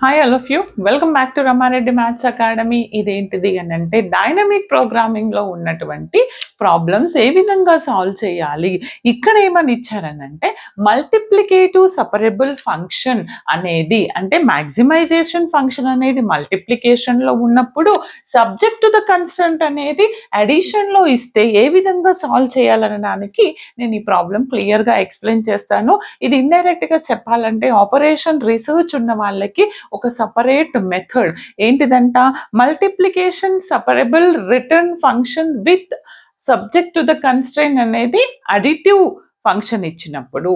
Hi all of you, welcome back to Rama Reddy maths academy. ఇదేంటిది అని అంటే డైనమిక్ ప్రోగ్రామింగ్లో ఉన్నటువంటి ప్రాబ్లమ్స్ ఏ విధంగా సాల్వ్ చేయాలి. ఇక్కడ ఏమని ఇచ్చారనంటే మల్టిప్లికేటివ్ సపరబుల్ ఫంక్షన్ అనేది అంటే మ్యాక్సిమైజేషన్ ఫంక్షన్ అనేది మల్టిప్లికేషన్లో ఉన్నప్పుడు సబ్జెక్ట్ టు ద కన్స్టెంట్ అనేది అడిషన్లో ఇస్తే ఏ విధంగా సాల్వ్ చేయాలనడానికి నేను ఈ ప్రాబ్లం క్లియర్గా ఎక్స్ప్లెయిన్ చేస్తాను. ఇది ఇండైరెక్ట్గా చెప్పాలంటే ఆపరేషన్ రీసెర్చ్ ఉన్న వాళ్ళకి ఒక సపరేట్ మెథడ్ ఏంటిదంట, multiplication separable return function with subject to the constrain అనేది అడిటివ్ ఫంక్షన్ ఇచ్చినప్పుడు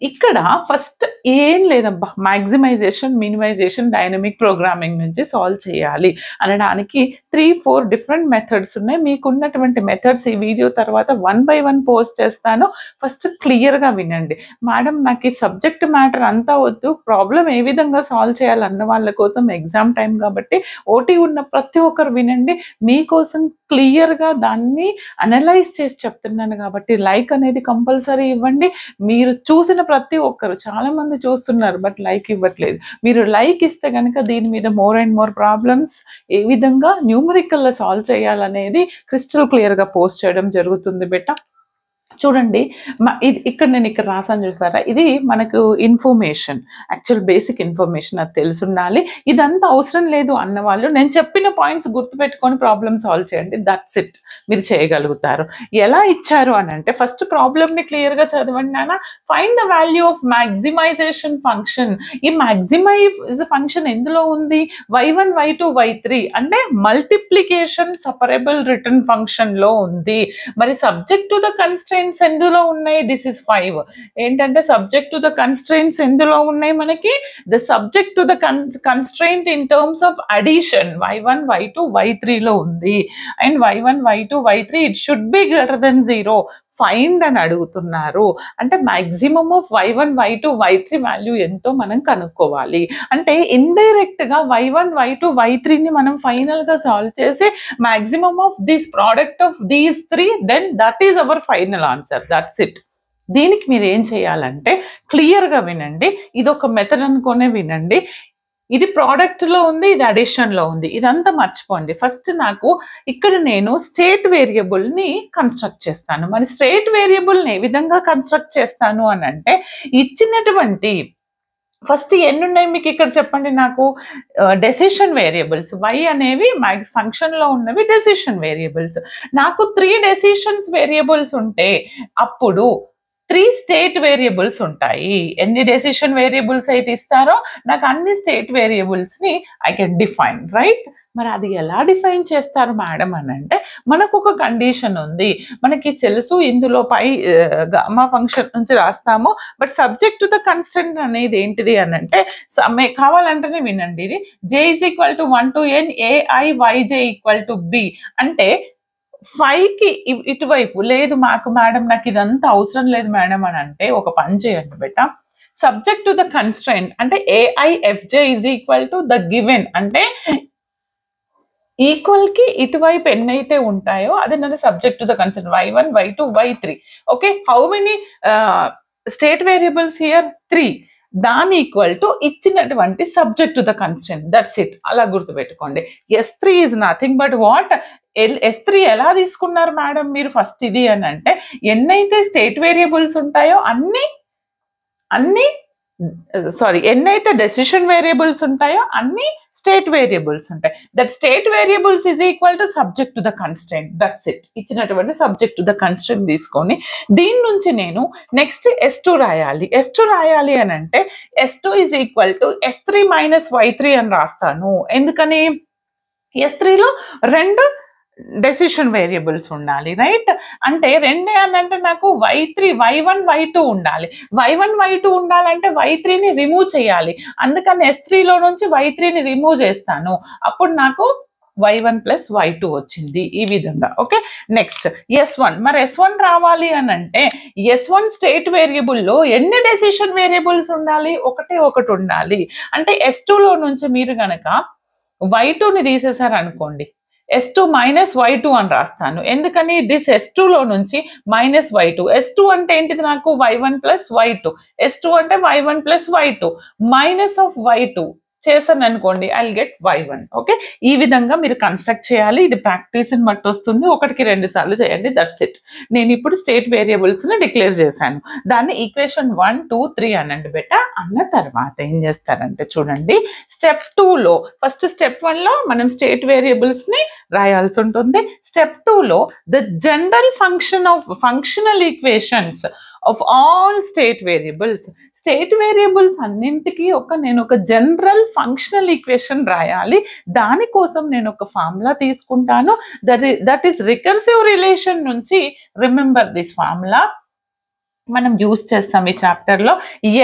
ఇక్కడ ఫస్ట్ ఏం లేదబ్బా, మ్యాక్సిమైజేషన్ మినిమైజేషన్ డైనమిక్ ప్రోగ్రామింగ్ నుంచి సాల్వ్ చేయాలి అనడానికి 3-4 డిఫరెంట్ మెథడ్స్ ఉన్నాయి. మీకున్నటువంటి మెథడ్స్ ఈ వీడియో తర్వాత 1 by 1 పోస్ట్ చేస్తాను. ఫస్ట్ క్లియర్గా వినండి. మేడం నాకు ఈ సబ్జెక్ట్ మ్యాటర్ అంతా వద్దు, ప్రాబ్లం ఏ విధంగా సాల్వ్ చేయాలన్న వాళ్ళ కోసం ఎగ్జామ్ టైం కాబట్టి ఓటీ ఉన్న ప్రతి ఒక్కరు వినండి. మీకోసం క్లియర్గా దాన్ని అనలైజ్ చేసి చెప్తున్నాను కాబట్టి లైక్ అనేది కంపల్సరీ ఇవ్వండి. మీరు చూసిన ప్రతి ఒక్కరు, చాలా మంది చూస్తున్నారు బట్ లైక్ ఇవ్వట్లేదు. మీరు లైక్ ఇస్తే కనుక దీని మీద మోర్ అండ్ మోర్ ప్రాబ్లమ్స్ ఏ విధంగా న్యూమరికల్లో సాల్వ్ చేయాలనేది క్రిస్టల్ క్లియర్గా పోస్ట్ చేయడం జరుగుతుంది బెట్ట. చూడండి, ఇక్కడ నేను ఇక్కడ రాసాను చూసారా, ఇది మనకు ఇన్ఫర్మేషన్, యాక్చువల్ బేసిక్ ఇన్ఫర్మేషన్ అది తెలిసి ఉండాలి. ఇదంతా అవసరం లేదు అన్నవాళ్ళు నేను చెప్పిన పాయింట్స్ గుర్తుపెట్టుకొని ప్రాబ్లమ్ సాల్వ్ చేయండి, దట్స్ ఇట్, మీరు చేయగలుగుతారు. ఎలా ఇచ్చారు అని అంటే ఫస్ట్ ప్రాబ్లమ్ని క్లియర్గా చదవండి నాన్న. Find the value of maximisation function. ఈ మ్యాక్సిమైజ్ ఫంక్షన్ ఎందులో ఉంది? y1 y2 y3 అంటే మల్టిప్లికేషన్ సపరబుల్ రిటర్న్ ఫంక్షన్లో ఉంది. మరి సబ్జెక్ట్ టు ద కన్స్ట్రెయిన్స్ ఎందులో ఉన్నాయి? This is 5. ఏంటంటే సబ్జెక్ట్ టు ద కన్స్ట్రెయిన్స్ ఎందులో ఉన్నాయి మనకి? The subject to the constraint in terms of addition y1 y2 y3 లో ఉంది. And y1 y2 y3 it should be greater than 0. Find అని అడుగుతున్నారు అంటే maximum of y1 y2 y3 value ఎంతో మనం కనుక్కోవాలి. అంటే ఇండైరెక్ట్ గా y1 y2 y3ని మనం ఫైనల్ గా సాల్వ్ చేసి maximum of this product of these 3 then that is our final answer, that's it. దీనికి మీరు ఏం చేయాలంటే క్లియర్గా వినండి, ఇది ఒక మెథడ్ అనుకునే వినండి. ఇది ప్రోడక్ట్లో ఉంది, ఇది అడిషన్లో ఉంది, ఇదంతా మర్చిపోండి. ఫస్ట్ నాకు ఇక్కడ నేను స్టేట్ వేరియబుల్ని కన్స్ట్రక్ట్ చేస్తాను. మరి స్టేట్ వేరియబుల్ని ఏ విధంగా కన్స్ట్రక్ట్ చేస్తాను అని అంటే ఇచ్చినటువంటి ఫస్ట్ ఎన్ని ఉన్నాయి మీకు ఇక్కడ చెప్పండి నాకు. డెసిషన్ వేరియబుల్స్ y అనేవి ఫంక్షన్లో ఉన్నవి డెసిషన్ వేరియబుల్స్. నాకు 3 డెసిషన్స్ వేరియబుల్స్ ఉంటే అప్పుడు 3 స్టేట్ వేరియబుల్స్ ఉంటాయి. ఎన్ని డెసిషన్ వేరియబుల్స్ అయితే ఇస్తారో నాకు అన్ని స్టేట్ వేరియబుల్స్ని ఐ కెన్ డిఫైన్, రైట్? మరి అది ఎలా డిఫైన్ చేస్తారు మేడం అని అంటే మనకు ఒక కండిషన్ ఉంది, మనకి తెలుసు ఇందులో పై గామా ఫంక్షన్ నుంచి రాస్తాము. But subject to the constant అనేది ఏంటిది అని అంటే కావాలంటేనే వినండి. ఇది j = 1 to n ai yj = b అంటే 5కి ఇటువైపు లేదు మాకు మేడం, నాకు ఇదంతా అవసరం లేదు మేడం అని అంటే ఒక పని చేయండి బెట. సబ్జెక్ట్ టు ద కన్స్ట్రెయింట్ అంటే aifj = ద గివెన్ అంటే ఈక్వల్ కి ఇటువైపు ఎన్నైతే ఉంటాయో అది నా subject to the constraint y1 y2 y3. Okay, how many state variables here? 3. దాని ఈక్వల్ టు ఇచ్చినటువంటి subject to the constraint, that's it. అలా గుర్తుపెట్టుకోండి. S3 is nothing but what? S3 ఎలా తీసుకున్నారు మేడం మీరు? ఫస్ట్ ఇది అని అంటే ఎన్నైతే స్టేట్ వేరియబుల్స్ ఉంటాయో ఎన్నైతే డెసిషన్ వేరియబుల్స్ ఉంటాయో అన్ని స్టేట్ వేరియబుల్స్ ఉంటాయి. That state variables is equal to subject to the constraint, that's it. ఇచ్చినటువంటి సబ్జెక్ట్ టు ద కన్స్ట్రెయింట్ తీసుకొని దీని నుంచి నేను నెక్స్ట్ S2 రాయాలి. S2 రాయాలి అని అంటే S2 is equal to S3 - y3 అని రాస్తాను. ఎందుకని? S3లో 2 డెసిషన్ వేరియబుల్స్ ఉండాలి, రైట్? అంటే 2 అని అంటే నాకు y1 y2 ఉండాలి. y1 y2 ఉండాలంటే y3ని రిమూవ్ చేయాలి. అందుకని S3లో నుంచి y3ని రిమూవ్ చేస్తాను. అప్పుడు నాకు y1 + y2 వచ్చింది ఈ విధంగా. Okay, next S1. మరి S1 రావాలి అని అంటే S1 స్టేట్ వేరియబుల్లో ఎన్ని డెసిషన్ వేరియబుల్స్ ఉండాలి? ఒకటి ఉండాలి. అంటే S2లో నుంచి మీరు గనక y2ని తీసేసారు అనుకోండి, S2 - y2 అని రాస్తాను. ఎందుకని? దిస్ S2లో నుంచి -y2. S2 అంటే ఏంటిది? నాకు y1 + y2. S2 అంటే y1 + y2 - y2 చేశాను అనుకోండి, I will get y1. Okay, ఈ విధంగా మీరు కన్స్ట్రక్ట్ చేయాలి. ఇది ప్రాక్టీస్ని బట్టి వస్తుంది. 1కి 2 సార్లు చేయండి, దట్స్ ఇట్. నేను ఇప్పుడు స్టేట్ వేరియబుల్స్ని డిక్లేర్ చేశాను. దాన్ని ఈక్వేషన్ 1, 2, 3 అనండి బెట. అన్న తర్వాత ఏం చేస్తారంటే చూడండి, స్టెప్ 2లో ఫస్ట్ స్టెప్ 1లో మనం స్టేట్ వేరియబుల్స్ని రాయాల్సి ఉంటుంది. స్టెప్ 2లో the general functional equations of all state variables. State variables అన్నింటికి నేను ఒక జనరల్ ఫంక్షనల్ ఈక్వేషన్ రాయాలి. దానికోసం నేను ఒక ఫార్ములా తీసుకుంటాను. దట్ ఈస్ రికర్సివ్ రిలేషన్ నుంచి రిమెంబర్ దిస్ ఫార్ములా మనం యూజ్ చేస్తాం ఈ చాప్టర్లో.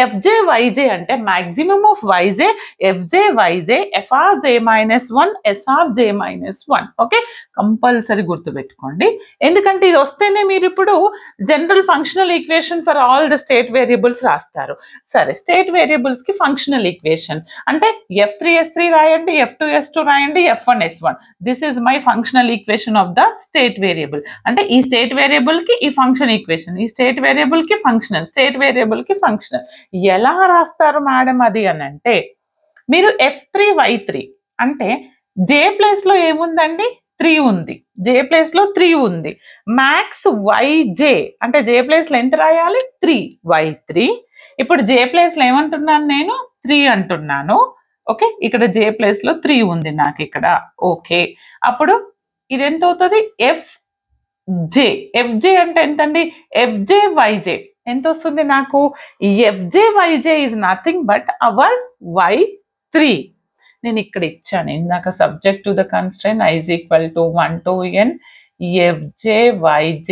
ఎఫ్జే వైజే అంటే maximum of YJ, FJ YJ, FRJ -1, SRJ -1. Okay, compulsory గుర్తుపెట్టుకోండి. ఎందుకంటే ఇది వస్తేనే మీరు ఇప్పుడు general functional equation for all the state variables రాస్తారు. సరే, స్టేట్ వేరియబుల్స్కి ఫంక్షనల్ ఈక్వేషన్ అంటే F3S3 రాయండి, F2S2 రాయండి, F1S1. This is my functional equation of the state variable. అంటే ఈ స్టేట్ వేరియబుల్కి ఈ ఫంక్షన్ ఈక్వేషన్, ఈ స్టేట్ వేరియబుల్కి ఫంక్షనల్, స్టేట్ వేరియబుల్కి ఫంక్షనల్. ఎలా రాస్తారు మేడం అది అని అంటే, మీరు F3Y3 అంటే J ప్లేస్లో ఏముందండి, 3 ఉంది. J ప్లేస్లో 3 ఉంది. మ్యాక్స్ YJ అంటే J ప్లేస్లో ఎంత రాయాలి, 3Y3. ఇప్పుడు J ప్లేస్లో ఏమంటున్నాను నేను, 3 అంటున్నాను. ఓకే, ఇక్కడ J ప్లేస్లో 3 ఉంది నాకు ఇక్కడ. ఓకే, అప్పుడు ఇది ఎంత అవుతుంది, FJ అంటే ఎంతండి, FJYJ ఎంత వస్తుంది నాకు, FJYJ is nothing but our Y3. నేను ఇక్కడ ఇచ్చాను ఇందాక, subject to the constraint I is equal to 1 to n FJYJ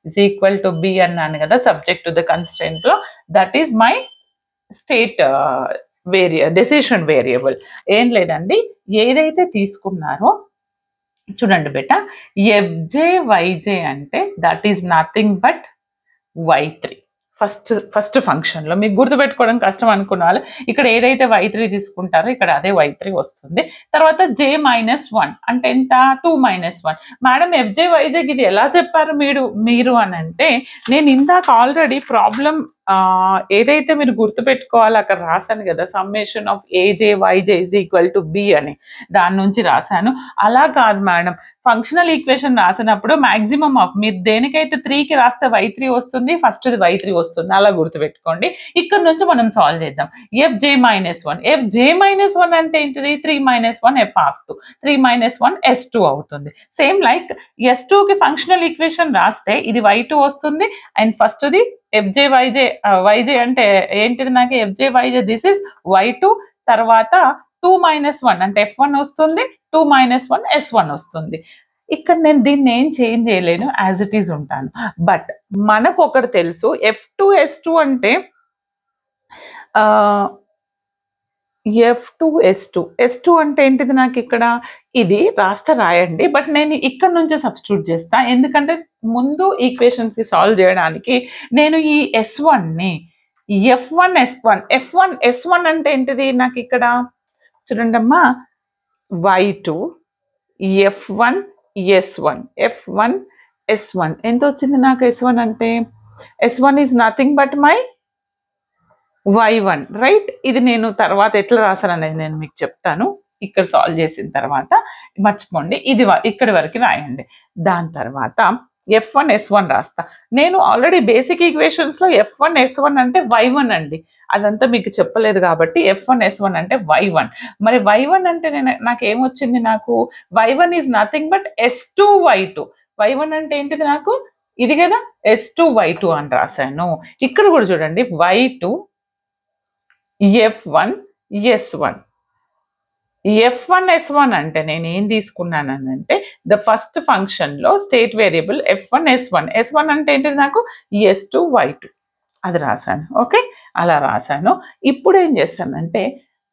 is equal to B అన్నాను కదా సబ్జెక్ట్ టు ద కన్స్ట్రైన్ట్ లో. That is my state decision variable. ఏం లేదండి, ఏదైతే తీసుకున్నారో చూడండి బెట, FJYJ అంటే that is nothing but Y3. First ఫంక్షన్లో మీకు గుర్తుపెట్టుకోవడం కష్టం అనుకున్నారు. ఇక్కడ ఏదైతే Y3 తీసుకుంటారో ఇక్కడ అదే Y3 వస్తుంది. తర్వాత J-1 అంటే ఎంత, 2-1. మేడం FJYJ ఇది ఎలా చెప్పారు మీరు అని అంటే, నేను ఇందాక ఆల్రెడీ ప్రాబ్లం ఏదైతే మీరు గుర్తుపెట్టుకోవాలి అక్కడ రాశాను కదా, summation of AJYJ is equal to B అని, దాని నుంచి రాశాను. అలా కాదు మేడం, ఫంక్షనల్ ఈక్వేషన్ రాసినప్పుడు మాక్సిమం ఆఫ్ మీరు దేనికైతే 3కి రాస్తే Y3 వస్తుంది, ఫస్ట్ Y3 వస్తుంది, అలా గుర్తుపెట్టుకోండి. ఇక్కడ నుంచి మనం సాల్వ్ చేద్దాం. FJ-1 అంటే ఏంటిది, 3-1 F2, 3-1 S2 అవుతుంది. సేమ్ లైక్ S2కి ఫంక్షనల్ ఈక్వేషన్ రాస్తే ఇది Y2 వస్తుంది. అండ్ ఫస్ట్ది FJYJ అంటే ఏంటిది, నాకు FJYJ దిస్ ఇస్ Y2. తర్వాత 2-1 అంటే F1 వస్తుంది, 2-1 S1 వస్తుంది. ఇక్కడ నేను దీన్ని ఏం చేంజ్ చేయలేను, యాజ్ ఇట్ ఈజ్ ఉంటాను. బట్ మనకు ఒకటి తెలుసు, F2S2 అంటే S2 అంటే ఏంటిది, నాకు ఇక్కడ ఇది రాస్తే రాయండి, బట్ నేను ఇక్కడ నుంచి సబ్స్టిట్యూట్ చేస్తా. ఎందుకంటే ముందు ఈక్వేషన్స్ సాల్వ్ చేయడానికి నేను ఈ S1ని F1S1 అంటే ఏంటిది, నాకు ఇక్కడ చూడండి అమ్మా, Y2 F1S1 ఎంత వచ్చింది నాకు, S1 అంటే S1 is nothing but my Y1, right. ఇది నేను తర్వాత ఎట్లా రాశాను అనేది నేను మీకు చెప్తాను ఇక్కడ సాల్వ్ చేసిన తర్వాత. మర్చిపోండి, ఇది ఇక్కడి వరకు రాయండి. దాని తర్వాత F1S1 రాస్తా. నేను ఆల్రెడీ బేసిక్ ఈక్వేషన్స్లో F1S1 అంటే Y1 అండి, అదంతా మీకు చెప్పలేదు కాబట్టి F1S1 అంటే Y1. మరి Y1 అంటే నాకు ఏమొచ్చింది, నాకు Y1 is nothing but S2Y2. Y1 అంటే ఏంటిది, నాకు ఇది కదా, S2Y2 అని రాశాను. ఇక్కడ కూడా చూడండి, Y2 F1S1 అంటే నేను ఏం తీసుకున్నానంటే, ద ఫస్ట్ ఫంక్షన్లో స్టేట్ వేరియబుల్ F1S1 అంటే ఏంటిది, నాకు S2Y2 అది రాశాను. ఓకే, అలా రాశాను. ఇప్పుడు ఏం చేస్తానంటే,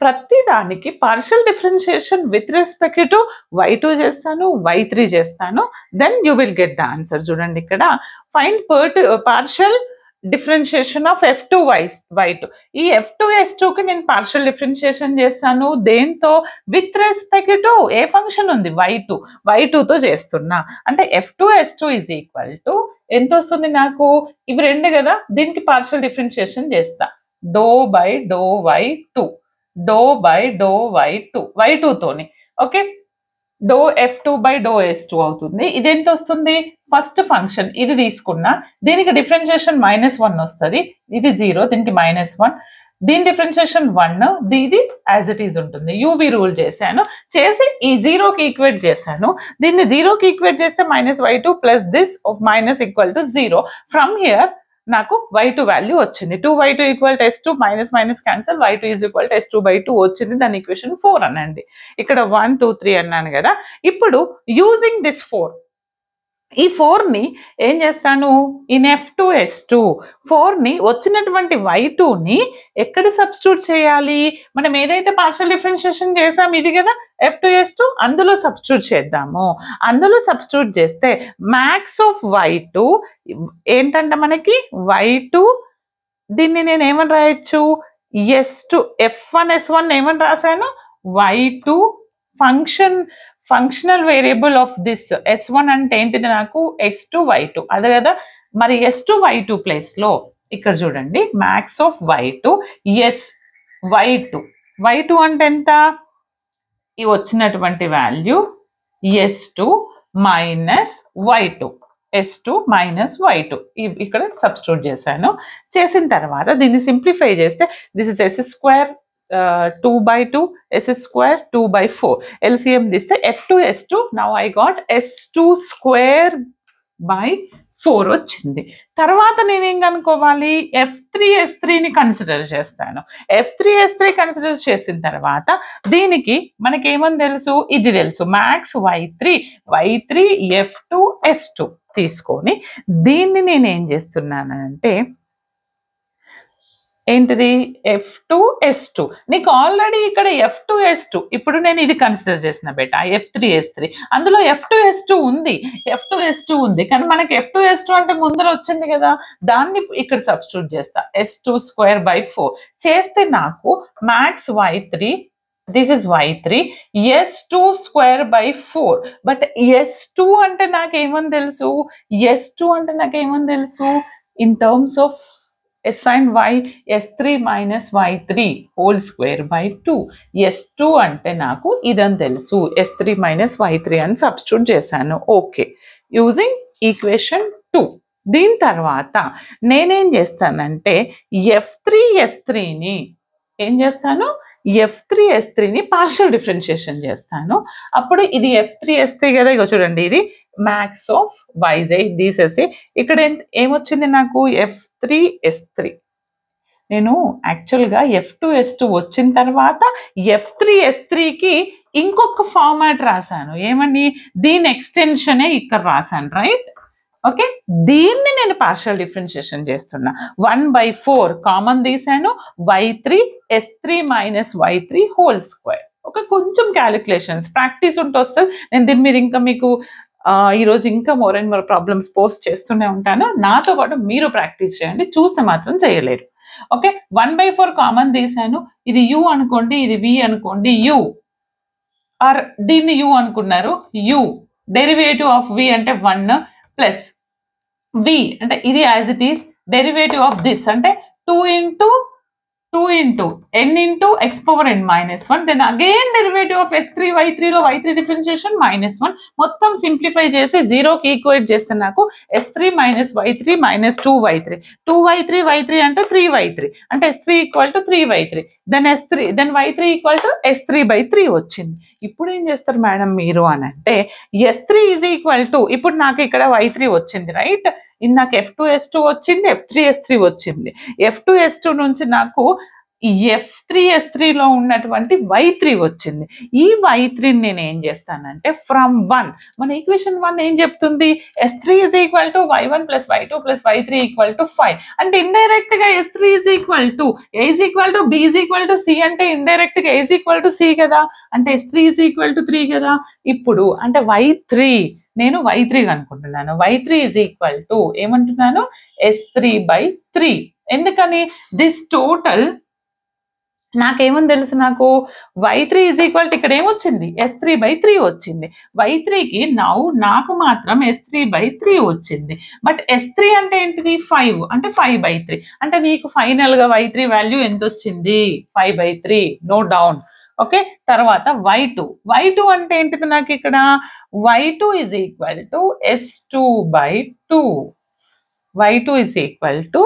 ప్రతి దానికి partial differentiation with respect to Y2 చేస్తాను, Y3 చేస్తాను. Then you will get the answer. చూడండి ఇక్కడ, find partial differentiation of F2Y2. ఈ F2S2కి నేను పార్షియల్ డిఫరెన్షియేషన్ చేస్తాను. దేంతో, with respect to A function ఉంది, Y2తో చేస్తున్నా. అంటే F2S2 ఈజ్ ఈక్వల్ టు ఎంత వస్తుంది నాకు, ఇవి రెండు కదా, దీనికి పార్షియల్ డిఫరెన్షియేషన్ చేస్తా, ∂by∂y2. Do by do y2 తోని. Okay, do f2 by do s2 అవుతుంది. ఇది ఎంత వస్తుంది? ఫస్ట్ ఫంక్షన్ ఇది తీసుకున్నా, దీనికి డిఫరెన్షియేషన్ -1 వస్తుంది, ఇది 0, దీనికి -1, దీని డిఫరెన్షియేషన్ 1, ఇది యాజ్ ఇట్ ఈజ్ ఉంటుంది. యూవి రూల్ చేశాను, చేసి ఈ 0కి ఈక్వేట్ చేశాను. దీన్ని 0కి ఈక్వేట్ చేస్తే -y2 plus this minus equal to 0. From here నాకు y2 వాల్యూ వచ్చింది. 2y2 equal to s2, minus minus cancel, y2 is equal to s2/2 వచ్చింది. దాని ఈక్వేషన్ 4 అనండి. ఇక్కడ 1 2 3 అన్నాను కదా. ఇప్పుడు యూజింగ్ దిస్ 4, ఈ 4ని ఏం చేస్తాను? ఇన్ f2 s2 4ని వచ్చినటువంటి y2ని ఎక్కడ సబ్స్టిట్యూట్ చేయాలి? మనం ఏదైతే పార్షియల్ డిఫరెన్షియేషన్ చేసాం ఇది కదా f2 s2, అందులో సబ్స్టిట్యూట్ చేద్దాము. అందులో సబ్స్టిట్యూట్ చేస్తే మ్యాక్స్ ఆఫ్ y2 ఏంటంటే మనకి y2, దీన్ని నేను ఏమని రాయొచ్చు? s2 f1 s1 ఏమని రాశాను? y2 functional variable of this s1 అంటే ఏంటిది? నాకు s2 y2 అదే కదా. మరి s2 y2 ప్లేస్ లో ఇక్కడ చూడండి, మ్యాక్స్ ఆఫ్ y2 y2 అంటే ఎంత? ఈ వచ్చినటువంటి value s2 minus y2, s2 minus y2 ఇక్కడ సబ్స్టిట్యూట్ చేశాను. చేసిన తర్వాత దీన్ని సింప్లిఫై చేస్తే this is s² 2/2, s² 2/4. LCM తీస్తే f2 s2, now I got s2²/4 వచ్చింది. తర్వాత నేనేం కనుక్కోవాలి? f3 s3ని కన్సిడర్ చేస్తాను. f3 s3 కన్సిడర్ చేసిన తర్వాత దీనికి మనకేమని తెలుసు? ఇది తెలుసు, మ్యాక్స్ y3 f2 s2 తీసుకొని దీన్ని నేనేం చేస్తున్నానంటే ఏంటిది? f2 s2. నీకు ఆల్రెడీ ఇక్కడ f2 s2, ఇప్పుడు నేను ఇది కన్సిడర్ చేసిన బేట f3 s3, అందులో f2 s2 ఉంది, కానీ మనకి f2 s2 అంటే ముందర వచ్చింది కదా, దాన్ని ఇక్కడ సబ్స్టిట్యూట్ చేస్తా, s2²/4 చేస్తే నాకు max y3, this is y3, s2²/4. But s2 అంటే నాకేమని తెలుసు? In terms of s and y, s3 minus y3 whole square by 2. s2 అంటే నాకు ఇదని తెలుసు, s3 minus y3 అని సబ్స్టిట్యూట్ చేశాను. Okay, using equation 2. దీని తర్వాత నేనేం చేస్తానంటే f3 s3ని ఏం చేస్తాను? f3 s3ని పార్షియల్ డిఫరెన్షియేషన్ చేస్తాను. అప్పుడు ఇది f3 s3 కదా, ఇగో చూడండి, ఇది మ్యాక్స్ ఆఫ్ yj తీసేసి ఇక్కడ ఏమొచ్చింది నాకు? f3 s3. నేను యాక్చువల్గా f2 s2 వచ్చిన తర్వాత f3 s3కి ఇంకొక ఫార్మాట్ రాశాను. ఏమని? దీని ఎక్స్టెన్షనే ఇక్కడ రాశాను, రైట్? ఓకే, దీన్ని నేను పార్షియల్ డిఫరెన్షియేషన్ చేస్తున్నా. 1/4 కామన్ తీసాను, y3 s3 minus y3 whole square. Okay, కొంచెం క్యాలిక్యులేషన్స్ ప్రాక్టీస్ ఉంటూ వస్తుంది. నేను దీని మీద ఇంకా మీకు ఈరోజు ఇంకా more and more problems post చేస్తూనే ఉంటాను. నాతో పాటు మీరు ప్రాక్టీస్ చేయండి, చూస్తే మాత్రం చేయలేరు. ఓకే, 1/4 కామన్ తీసాను. ఇది u అనుకోండి, ఇది v అనుకోండి, u ఆర్ దీన్ని u అనుకున్నారు, u డెరివేటివ్ ఆఫ్ v అంటే 1 ప్లస్ v అంటే ఇది as it is, derivative of this అంటే 2 into n into x power n minus 1, then again derivative of s3 y3 లో y3 differentiation -1, మొత్తం simplify చేసి 0కి ఈక్వేట్ చేస్తే నాకు s3 minus y3 minus 2y3 y3 అంటే 3y3 అంటే s3 equal to 3y3, then y3 equal to s3/3 వచ్చింది. ఇప్పుడు ఏం చేస్తారు మేడం మీరు అని అంటే s3 ఈజ్ ఈక్వల్ టు, ఇప్పుడు నాకు ఇక్కడ y3 వచ్చింది, రైట్? ఇది నాకు f2 s2 వచ్చింది, f3 s3 వచ్చింది. f2 s2 నుంచి నాకు f3 s3లో ఉన్నటువంటి y3 వచ్చింది. ఈ y3ని నేను ఏం చేస్తానంటే ఫ్రమ్ 1, మన ఈక్వేషన్ 1 ఏం చెప్తుంది? s3 is equal to y1 plus y2 plus y3 equal to 5 అంటే ఇండైరెక్ట్ గా s3 is equal to a is equal to b is equal to c అంటే ఇండైరెక్ట్ గా a is equal to c కదా, అంటే s3 is equal to 3 కదా. ఇప్పుడు అంటే y3 నేను y3 అనుకుంటున్నాను, y3 is equal to ఏమంటున్నాను? s3/3. ఎందుకని? దిస్ టోటల్ నాకేమని తెలుసు, నాకు y3 ఈజ్ ఈక్వల్ టు ఇక్కడ ఏమొచ్చింది, s3/3 వచ్చింది. y3కి నాకు మాత్రం s3/3 వచ్చింది. బట్ s3 అంటే ఏంటిది, 5 అంటే 5/3. అంటే నీకు ఫైనల్ గా y3 వాల్యూ ఎంత వచ్చింది, 5/3. No down. ఓకే, తర్వాత y2 అంటే ఏంటిది, నాకు ఇక్కడ y2 is equal to s2/2. y2 is equal to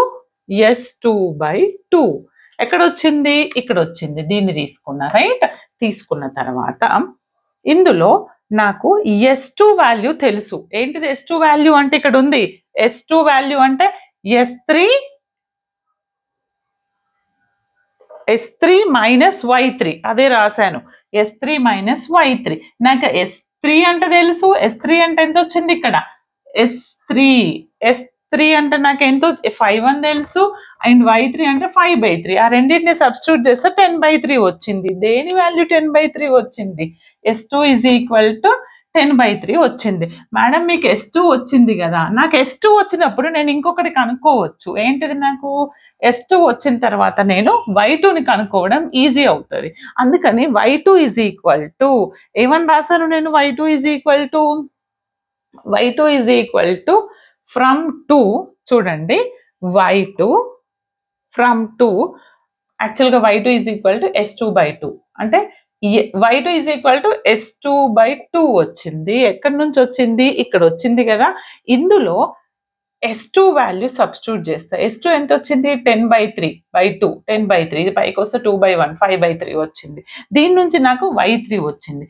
s2/2. ఎక్కడ వచ్చింది, ఇక్కడ వచ్చింది. దీన్ని తీసుకున్నా, రైట్. తీసుకున్న తర్వాత ఇందులో నాకు s2 వాల్యూ తెలుసు. ఏంటిది s2 వాల్యూ అంటే, ఇక్కడ ఉంది s2 వాల్యూ అంటే s3 మైనస్ y3. అదే రాశాను, s3 మైనస్ y3. నాకు s3 అంటే తెలుసు. s3 అంటే ఎంత వచ్చింది, ఇక్కడ s3 అంటే నాకు ఎంతో 5 అని తెలుసు. అండ్ y3 అంటే 5/3. ఆ రెండింటిని సబ్స్టిట్యూట్ చేస్తే 10/3 వచ్చింది. దేని వాల్యూ 10/3 వచ్చింది, s2 ఈజ్ ఈక్వల్ టు 10/3 వచ్చింది. మేడం మీకు s2 వచ్చింది కదా, నాకు s2 వచ్చినప్పుడు నేను ఇంకొకటి కనుక్కోవచ్చు. ఏంటిది, నాకు s2 వచ్చిన తర్వాత నేను y2ని కనుక్కోవడం ఈజీ అవుతుంది. అందుకని y2 ఈజ్ ఈక్వల్ టు ఏమని రాశాను నేను, y2 is equal to from 2. చూడండి, y2 ఫ్రమ్ 2, యాక్చువల్గా y2 is equal to s2/2. అంటే y2 is equal to s2/2 వచ్చింది. ఎక్కడి నుంచి వచ్చింది, ఇక్కడ వచ్చింది కదా. ఇందులో s2 వాల్యూ సబ్స్టిట్యూట్ చేస్తా. s2 ఎంత వచ్చింది, 10/3/2. 10/3 ఇది పైకి వస్తే 2/1, 5/3 వచ్చింది. దీని నుంచి నాకు y3 వచ్చింది.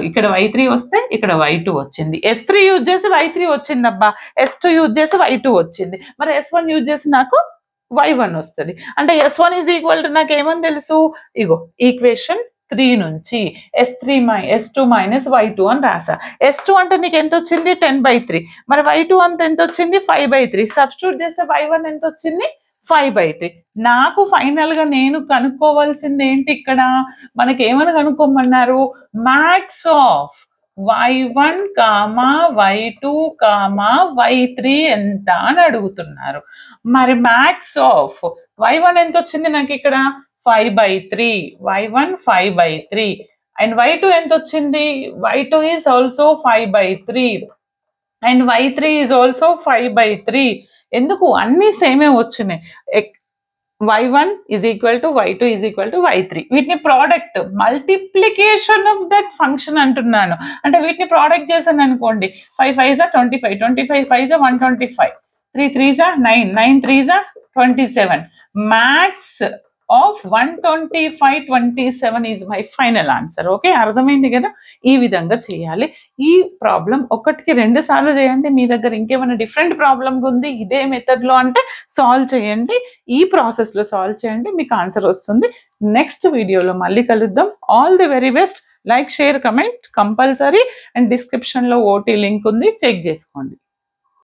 ఇక్కడ y3 వస్తే ఇక్కడ y2 వచ్చింది. s3 యూజ్ చేసి y3 వచ్చింది అబ్బా, s2 యూజ్ చేసి y2 వచ్చింది. మరి s1 యూజ్ చేసి నాకు y1 వస్తుంది. అంటే s1 ఈజ్ ఈక్వల్ టు నాకు ఏమని తెలుసు, ఇగో ఈక్వేషన్ 3 నుంచి s2 మైనస్ y2 అని రాసా. s2 అంటే నీకు ఎంత వచ్చింది, 10/3. మరి y2 అంత ఎంత వచ్చింది, 5/3. సబ్స్టిట్యూట్ చేస్తే y1 ఎంత వచ్చింది, 5/3. నాకు ఫైనల్ గా నేను కనుక్కోవాల్సింది ఏంటి, ఇక్కడ మనకి ఏమని కనుక్కోమన్నారు, max of y1, y2, y3 ఎంత అని అడుగుతున్నారు. మరి మ్యాక్స్ ఆఫ్ y1 ఎంత వచ్చింది నాకు ఇక్కడ 5/3. y1 5/3. అండ్ y2 ఎంత వచ్చింది, y2 is also 5/3. And y3 is also 5/3. ఎందుకు అన్ని సేమే వచ్చినాయి. y1 is equal to y2 is equal to y3. వీటిని product, multiplication of that function అంటున్నాను. అంటే వీటిని ప్రోడక్ట్ చేశాను అనుకోండి, 5 5 25, 25 5 125, 3 3 9, 9 3 27. Maths of 125, 27 is my final answer. Okay, అర్థమైంది కదా. ఈ విధంగా చేయాలి. ఈ ప్రాబ్లం ఒకటికి 2 సార్లు చేయండి. మీ దగ్గర ఇంకేమైనా డిఫరెంట్ ప్రాబ్లం ఉంది ఇదే మెథడ్లో అంటే సాల్వ్ చేయండి. ఈ ప్రాసెస్లో సాల్వ్ చేయండి, మీకు ఆన్సర్ వస్తుంది. నెక్స్ట్ వీడియోలో మళ్ళీ కలుద్దాం. All the very best. Like, share, comment compulsory. And డిస్క్రిప్షన్లో ఓటీ లింక్ ఉంది, చెక్ చేసుకోండి.